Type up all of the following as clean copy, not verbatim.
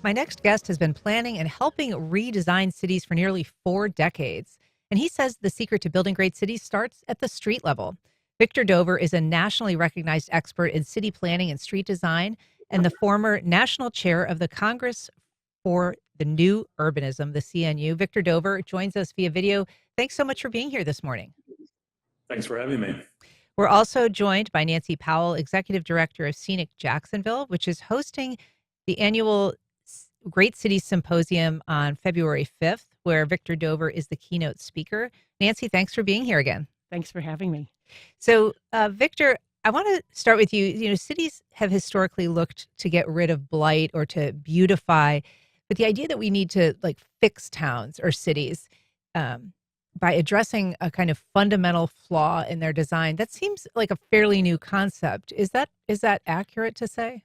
My next guest has been planning and helping redesign cities for nearly 4 decades. And he says the secret to building great cities starts at the street level. Victor Dover is a nationally recognized expert in city planning and street design and the former national chair of the Congress for the New Urbanism, the CNU. Victor Dover joins us via video. Thanks so much for being here this morning. Thanks for having me. We're also joined by Nancy Powell, Executive Director of Scenic Jacksonville, which is hosting the annual Great Cities Symposium on February 5th, where Victor Dover is the keynote speaker. Nancy, thanks for being here again. Thanks for having me. So, Victor, I want to start with you. You know, cities have historically looked to get rid of blight or to beautify, but the idea that we need to fix towns or cities by addressing a kind of fundamental flaw in their design, that seems like a fairly new concept. Is that accurate to say?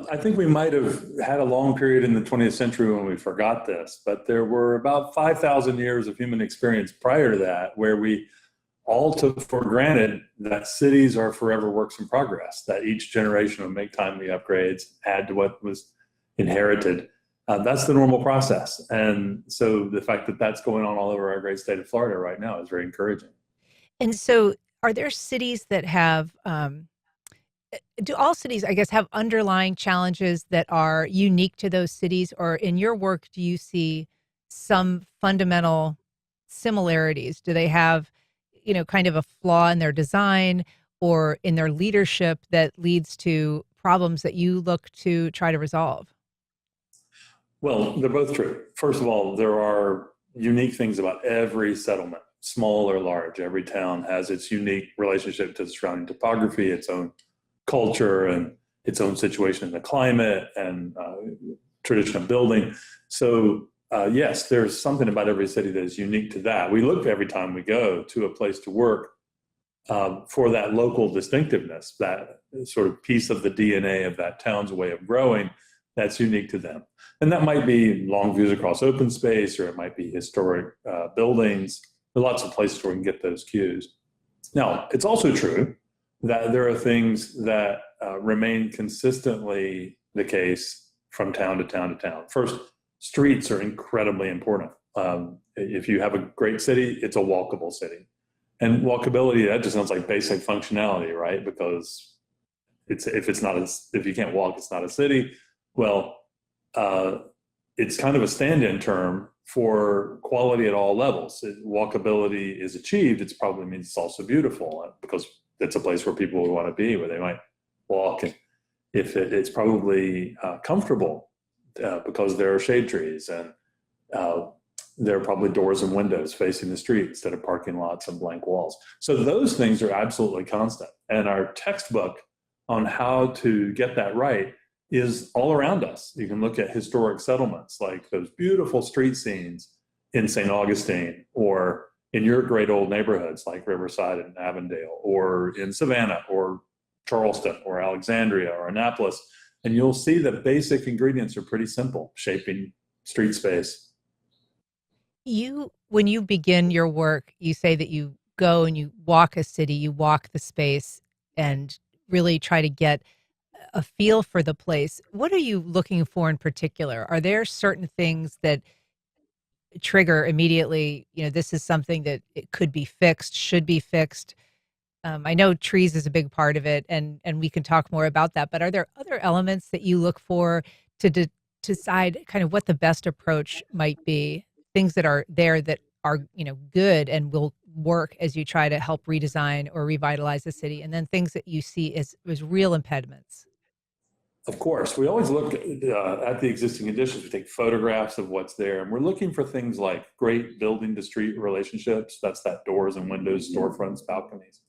I think we might have had a long period in the 20th century when we forgot this, but there were about 5,000 years of human experience prior to that where we all took for granted that cities are forever works in progress, that each generation will make timely upgrades, add to what was inherited. That's the normal process. And so the fact that that's going on all over our great state of Florida right now is very encouraging. And so are there cities that have, do all cities, I guess, have underlying challenges that are unique to those cities? Or in your work, do you see some fundamental similarities? Do they have, kind of a flaw in their design or in their leadership that leads to problems that you look to try to resolve? Well, they're both true. First of all, there are unique things about every settlement, small or large. Every town has its unique relationship to the surrounding topography, its own culture, and its own situation in the climate and tradition of building. So yes, there's something about every city that is unique to that. We look every time we go to a place to work for that local distinctiveness, that sort of piece of the DNA of that town's way of growing that's unique to them. And that might be long views across open space, or it might be historic buildings. There are lots of places where we can get those cues. Now, it's also true that there are things that remain consistently the case from town to town to town. First, streets are incredibly important. If you have a great city, it's a walkable city. And walkability, that just sounds like basic functionality, right? Because if you can't walk, it's not a city. Well, it's kind of a stand-in term for quality at all levels. If walkability is achieved, it probably means it's also beautiful because it's a place where people would want to be, where they might walk. And if it's probably comfortable because there are shade trees and there are probably doors and windows facing the street instead of parking lots and blank walls. So those things are absolutely constant. And our textbook on how to get that right is all around us. You can look at historic settlements like those beautiful street scenes in St. Augustine, or in your great old neighborhoods like Riverside and Avondale, or in Savannah, or Charleston, or Alexandria, or Annapolis. And you'll see the basic ingredients are pretty simple, shaping street space. When you begin your work, you say that you go and you walk a city, you walk the space and really try to get a feel for the place. What are you looking for in particular? Are there certain things that trigger immediately, this is something that it could be fixed, should be fixed? I know trees is a big part of it, and we can talk more about that, but are there other elements that you look for to decide kind of what the best approach might be? Things that are there that are, good and will work as you try to help redesign or revitalize the city, and then things that you see as real impediments? Of course, we always look at the existing conditions. We take photographs of what's there, and we're looking for things like great building to street relationships. That's that doors and windows, storefronts, balconies,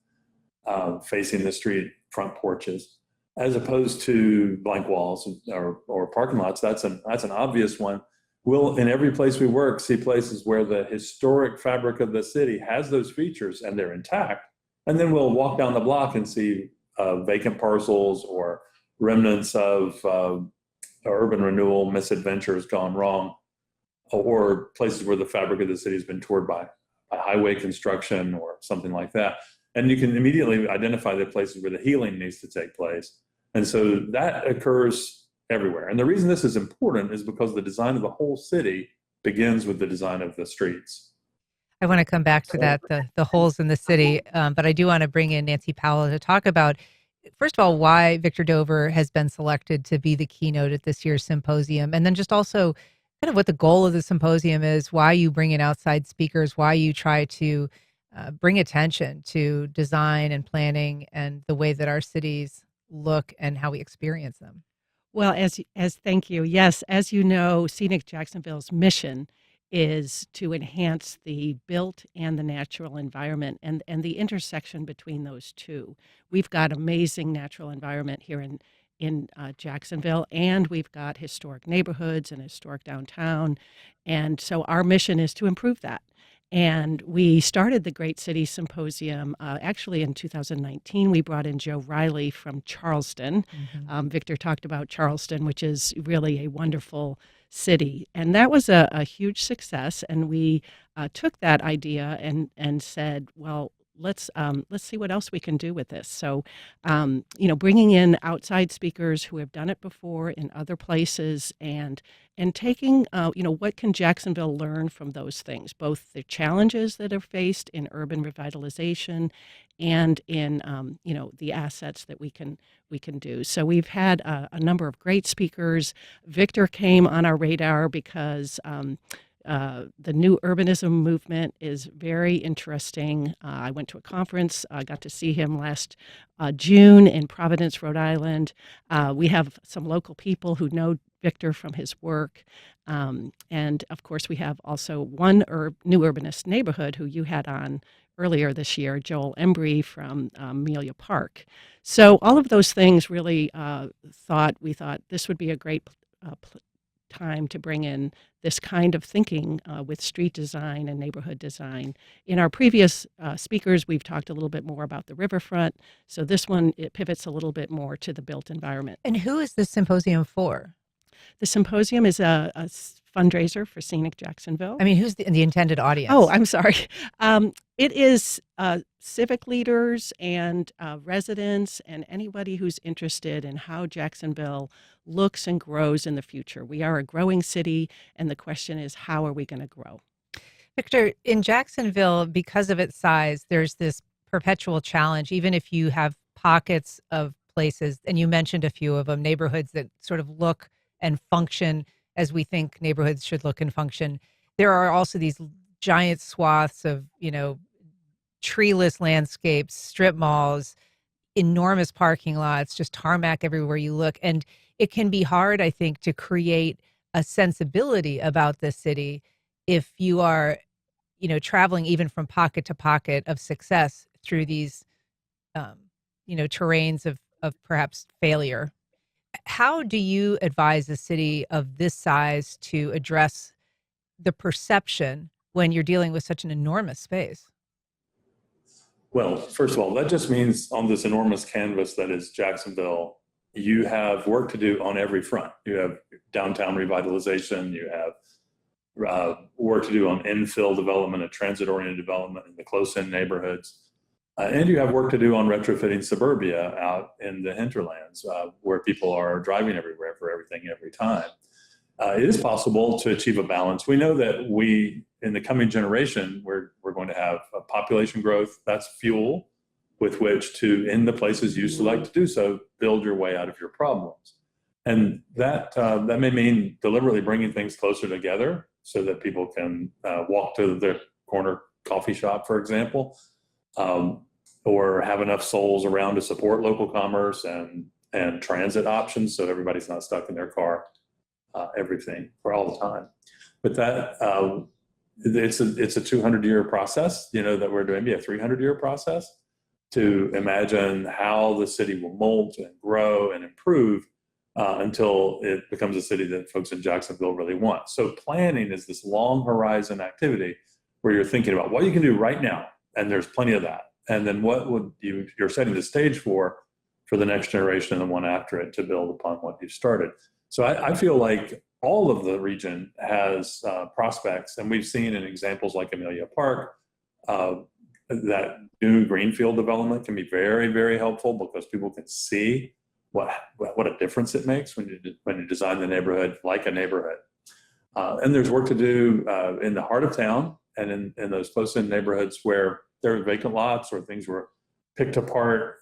facing the street, front porches, as opposed to blank walls or parking lots. That's an obvious one. We'll, in every place we work, see places where the historic fabric of the city has those features and they're intact. And then we'll walk down the block and see vacant parcels or remnants of urban renewal misadventures gone wrong, or places where the fabric of the city has been toured by highway construction or something like that. And you can immediately identify the places where the healing needs to take place. And so that occurs everywhere. And the reason this is important is because the design of the whole city begins with the design of the streets. I want to come back to that, the holes in the city, but I do want to bring in Nancy Powell to talk about, first of all, why Victor Dover has been selected to be the keynote at this year's symposium, and then just also kind of what the goal of the symposium is, why you bring in outside speakers, why you try to bring attention to design and planning and the way that our cities look and how we experience them. Well, as thank you. Yes, as you know, Scenic Jacksonville's mission is to enhance the built and the natural environment and the intersection between those two. We've got amazing natural environment here in Jacksonville, and we've got historic neighborhoods and historic downtown. And so our mission is to improve that. And we started the Great Cities Symposium actually in 2019. We brought in Joe Riley from Charleston. Victor talked about Charleston, which is really a wonderful city. And that was a huge success. And we took that idea and said, well, let's see what else we can do with this. So, bringing in outside speakers who have done it before in other places, and taking, what can Jacksonville learn from those things, both the challenges that are faced in urban revitalization and in, the assets that we can do. So we've had a number of great speakers. Victor came on our radar because the new urbanism movement is very interesting. I went to a conference. I got to see him last June in Providence, Rhode Island. We have some local people who know Victor from his work. And of course, we have also one new urbanist neighborhood who you had on earlier this year, Joel Embry from Amelia Park. So all of those things really we thought this would be a great time to bring in this kind of thinking with street design and neighborhood design. In our previous speakers, we've talked a little bit more about the riverfront. So this one, it pivots a little bit more to the built environment. And who is this symposium for? The symposium is a fundraiser for Scenic Jacksonville. I mean, who's the intended audience? Oh, I'm sorry. It is civic leaders and residents and anybody who's interested in how Jacksonville looks and grows in the future. We are a growing city, and the question is, how are we going to grow? Victor, in Jacksonville, because of its size, there's this perpetual challenge, even if you have pockets of places, and you mentioned a few of them, neighborhoods that sort of look and function as we think neighborhoods should look and function. There are also these giant swaths of, treeless landscapes, strip malls, enormous parking lots, just tarmac everywhere you look. And it can be hard, I think, to create a sensibility about the city if you are, traveling even from pocket to pocket of success through these, terrains of perhaps failure. How do you advise a city of this size to address the perception when you're dealing with such an enormous space? Well, first of all, that just means on this enormous canvas that is Jacksonville, you have work to do on every front. You have downtown revitalization, you have work to do on infill development and transit-oriented development in the close-in neighborhoods. And you have work to do on retrofitting suburbia out in the hinterlands where people are driving everywhere for everything every time. It is possible to achieve a balance. We know that in the coming generation, we're going to have a population growth. That's fuel with which to, in the places you select to do so, build your way out of your problems. And that may mean deliberately bringing things closer together so that people can walk to the corner coffee shop, for example, or have enough souls around to support local commerce and transit options so everybody's not stuck in their car, everything for all the time. But that it's a 200-year process, that we're doing, maybe a 300-year process to imagine how the city will mold and grow and improve until it becomes a city that folks in Jacksonville really want. So planning is this long horizon activity where you're thinking about what you can do right now, and there's plenty of that. And then what would you're setting the stage for the next generation and the one after it to build upon what you've started. So I feel like all of the region has prospects, and we've seen in examples like Amelia Park that new greenfield development can be very, very helpful because people can see what a difference it makes when you design the neighborhood like a neighborhood. And there's work to do in the heart of town and in those close-in neighborhoods where there are vacant lots or things were picked apart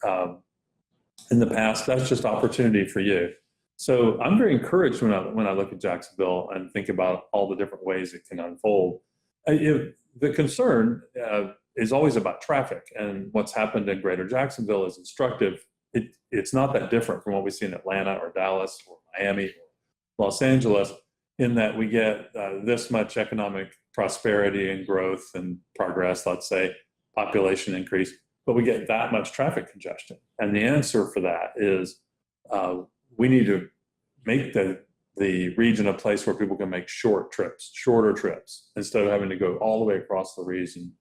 in the past. That's just opportunity for you. So I'm very encouraged when I look at Jacksonville and think about all the different ways it can unfold. The concern is always about traffic, and what's happened in Greater Jacksonville is instructive. It's not that different from what we see in Atlanta or Dallas or Miami or Los Angeles, in that we get this much economic prosperity and growth and progress, let's say, population increase, but we get that much traffic congestion. And the answer for that is we need to make the region a place where people can make shorter trips, instead of having to go all the way across the region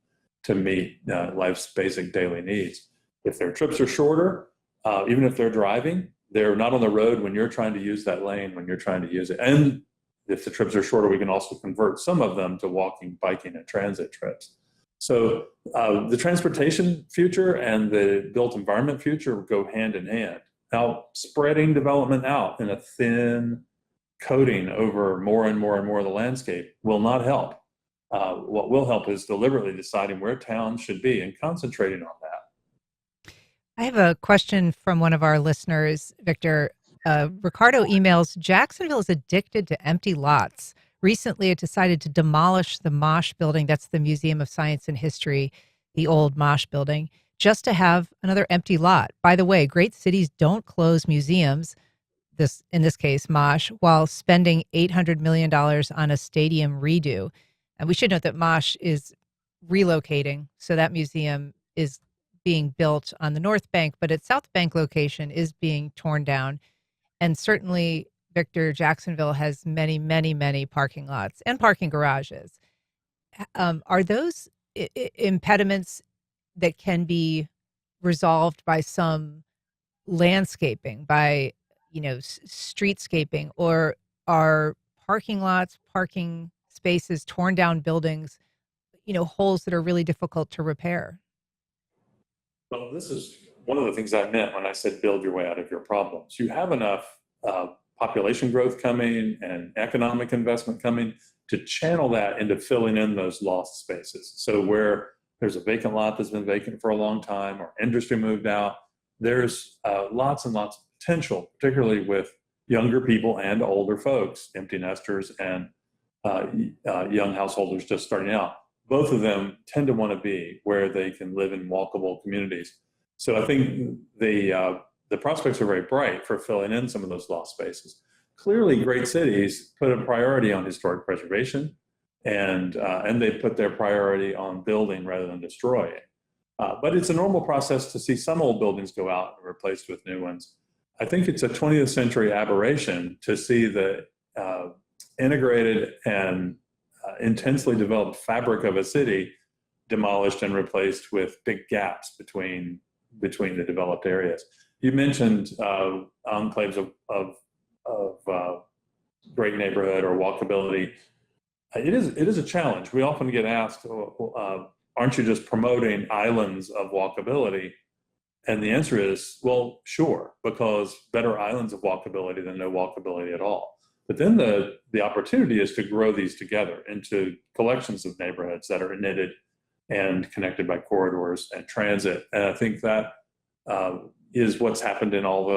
to meet life's basic daily needs. If their trips are shorter, even if they're driving, they're not on the road when you're trying to use that lane, when you're trying to use it. And if the trips are shorter, we can also convert some of them to walking, biking, and transit trips. So the transportation future and the built environment future go hand in hand. Now, spreading development out in a thin coating over more and more and more of the landscape will not help. What will help is deliberately deciding where towns should be and concentrating on that. I have a question from one of our listeners, Victor. Ricardo emails, Jacksonville is addicted to empty lots. Recently, it decided to demolish the Mosh building. That's the Museum of Science and History, the old Mosh building, just to have another empty lot. By the way, great cities don't close museums, in this case, Mosh, while spending $800 million on a stadium redo. And we should note that Mosh is relocating, so that museum is being built on the North Bank, but its South Bank location is being torn down. And certainly, Victor, Jacksonville has many, many, many parking lots and parking garages. Are those impediments that can be resolved by some landscaping, by streetscaping, or are parking lots, parking spaces, torn down buildings, holes that are really difficult to repair? Well, this is one of the things I meant when I said build your way out of your problems. You have enough population growth coming and economic investment coming to channel that into filling in those lost spaces. So where there's a vacant lot that's been vacant for a long time, or industry moved out, there's lots and lots of potential, particularly with younger people and older folks, empty nesters and young householders just starting out. Both of them tend to want to be where they can live in walkable communities. So I think the prospects are very bright for filling in some of those lost spaces. Clearly, great cities put a priority on historic preservation, and they put their priority on building rather than destroying. But it's a normal process to see some old buildings go out and replaced with new ones. I think it's a 20th century aberration to see the integrated and intensely developed fabric of a city demolished and replaced with big gaps between the developed areas. You mentioned enclaves of great neighborhood or walkability. It is a challenge. We often get asked, aren't you just promoting islands of walkability? And the answer is, well, sure, because better islands of walkability than no walkability at all. But then the opportunity is to grow these together into collections of neighborhoods that are knitted and connected by corridors and transit. And I think that is what's happened in all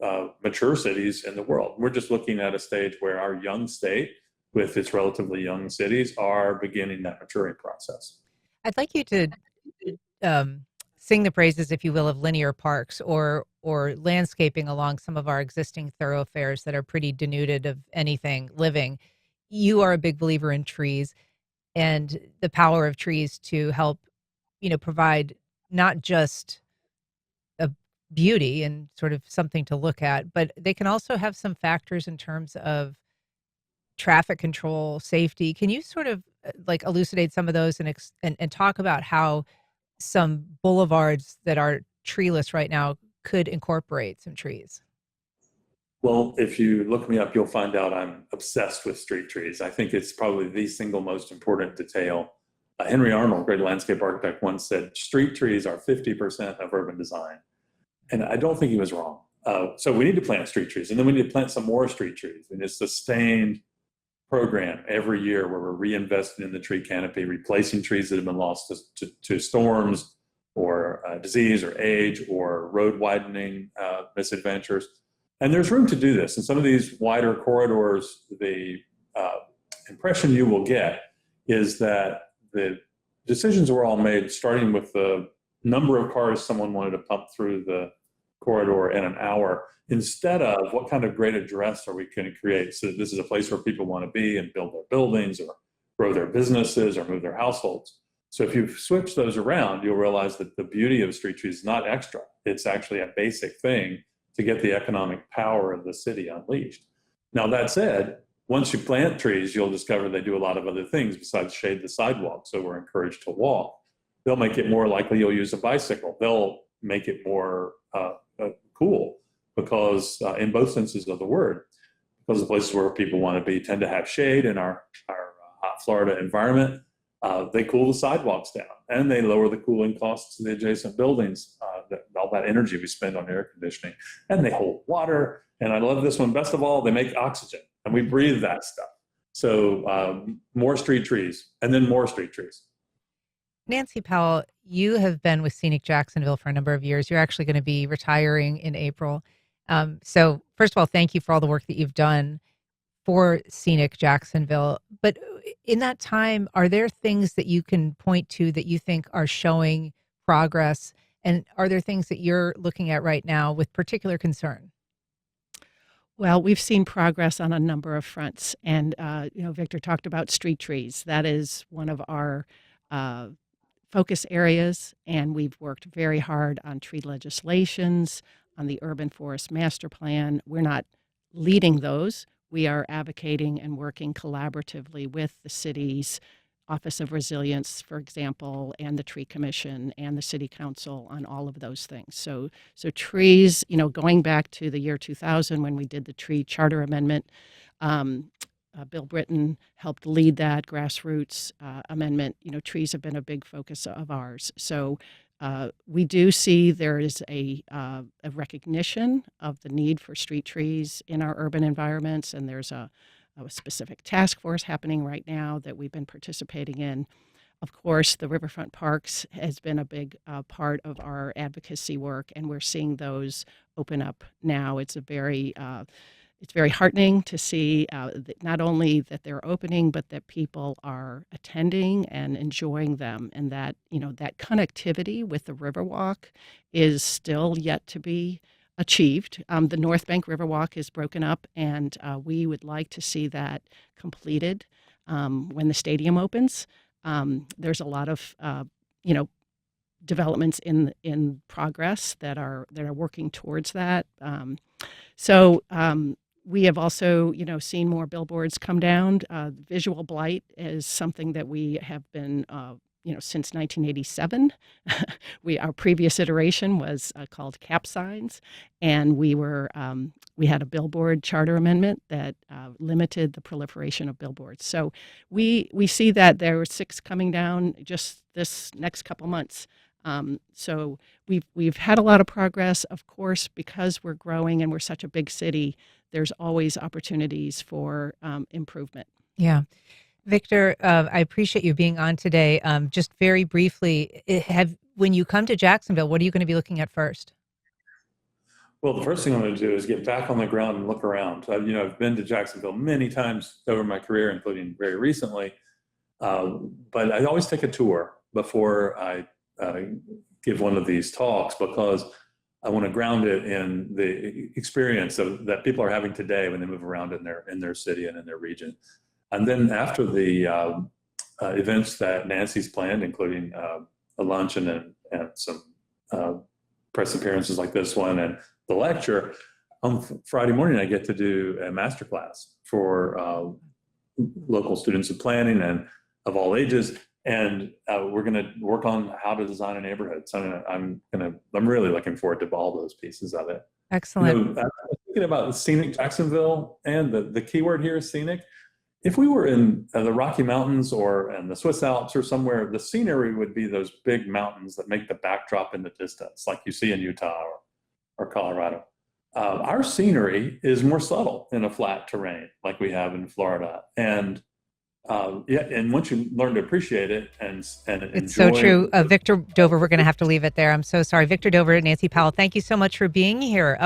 the mature cities in the world. We're just looking at a stage where our young state, with its relatively young cities, are beginning that maturing process. I'd like you to sing the praises, if you will, of linear parks or landscaping along some of our existing thoroughfares that are pretty denuded of anything living. You are a big believer in trees and the power of trees to help, provide not just a beauty and sort of something to look at, but they can also have some factors in terms of traffic control, safety. Can you sort of elucidate some of those and talk about how some boulevards that are treeless right now could incorporate some trees? Well, if you look me up, you'll find out I'm obsessed with street trees. I think it's probably the single most important detail. Henry Arnold, great landscape architect, once said, street trees are 50% of urban design. And I don't think he was wrong. So we need to plant street trees, and then we need to plant some more street trees. And it's a sustained program every year where we're reinvesting in the tree canopy, replacing trees that have been lost to storms or disease or age or road widening misadventures. And there's room to do this. In some of these wider corridors, the impression you will get is that the decisions were all made starting with the number of cars someone wanted to pump through the corridor in an hour, instead of what kind of great address are we going to create so that this is a place where people want to be and build their buildings or grow their businesses or move their households. So if you switch those around, you'll realize that the beauty of street trees is not extra. It's actually a basic thing to get the economic power of the city unleashed. Now, that said, once you plant trees, you'll discover they do a lot of other things besides shade the sidewalk. So we're encouraged to walk. They'll make it more likely you'll use a bicycle. They'll make it more cool, because in both senses of the word, because the places where people want to be tend to have shade in our hot Florida environment. They cool the sidewalks down, and they lower the cooling costs of the adjacent buildings, all that energy we spend on air conditioning, and they hold water. And I love this one best of all, they make oxygen, and we breathe that stuff. So more street trees, and then more street trees. Nancy Powell, you have been with Scenic Jacksonville for a number of years. You're actually going to be retiring in April. So first of all, thank you for all the work that you've done for Scenic Jacksonville. But in that time, are there things that you can point to that you think are showing progress? And are there things that you're looking at right now with particular concern? Well, we've seen progress on a number of fronts. And, Victor talked about street trees. That is one of our focus areas, and we've worked very hard on tree legislations, on the urban forest master plan. We're not leading those. We are advocating and working collaboratively with the city's Office of Resilience, for example, and the Tree Commission and the City Council on all of those things. So trees, going back to the year 2000 when we did the tree charter amendment, Bill Britton helped lead that grassroots amendment. Trees have been a big focus of ours. So we do see there is a recognition of the need for street trees in our urban environments, and there's a specific task force happening right now that we've been participating in. Of course, the riverfront parks has been a big part of our advocacy work, and we're seeing those open up now. It's very heartening to see that not only that they're opening, but that people are attending and enjoying them, and that that connectivity with the Riverwalk is still yet to be achieved. The North Bank Riverwalk is broken up, and we would like to see that completed when the stadium opens. There's a lot of developments in progress that are working towards that. We have also, seen more billboards come down. Visual blight is something that we have been, since 1987. Our previous iteration was called cap signs, and we had a billboard charter amendment that limited the proliferation of billboards. So we see that there are 6 coming down just this next couple months. So we've had a lot of progress, of course, because we're growing and we're such a big city. There's always opportunities for improvement. Yeah. Victor, I appreciate you being on today. Just very briefly, when you come to Jacksonville, what are you going to be looking at first? Well, the first thing I'm going to do is get back on the ground and look around. I've been to Jacksonville many times over my career, including very recently. But I always take a tour before I give one of these talks, because I want to ground it in the experience that people are having today when they move around in their city and in their region. And then after the events that Nancy's planned, including a luncheon and some press appearances like this one and the lecture, on Friday morning I get to do a masterclass for local students of planning and of all ages. And we're going to work on how to design a neighborhood. So I'm really looking forward to all those pieces of it. Excellent. I'm thinking about Scenic Jacksonville, and the key word here is scenic. If we were in the Rocky Mountains or in the Swiss Alps or somewhere, the scenery would be those big mountains that make the backdrop in the distance, like you see in Utah or Colorado. Our scenery is more subtle in a flat terrain like we have in Florida. And yeah, and once you learn to appreciate it and It's so enjoy, true. Victor Dover, we're going to have to leave it there. I'm so sorry. Victor Dover, Nancy Powell, thank you so much for being here.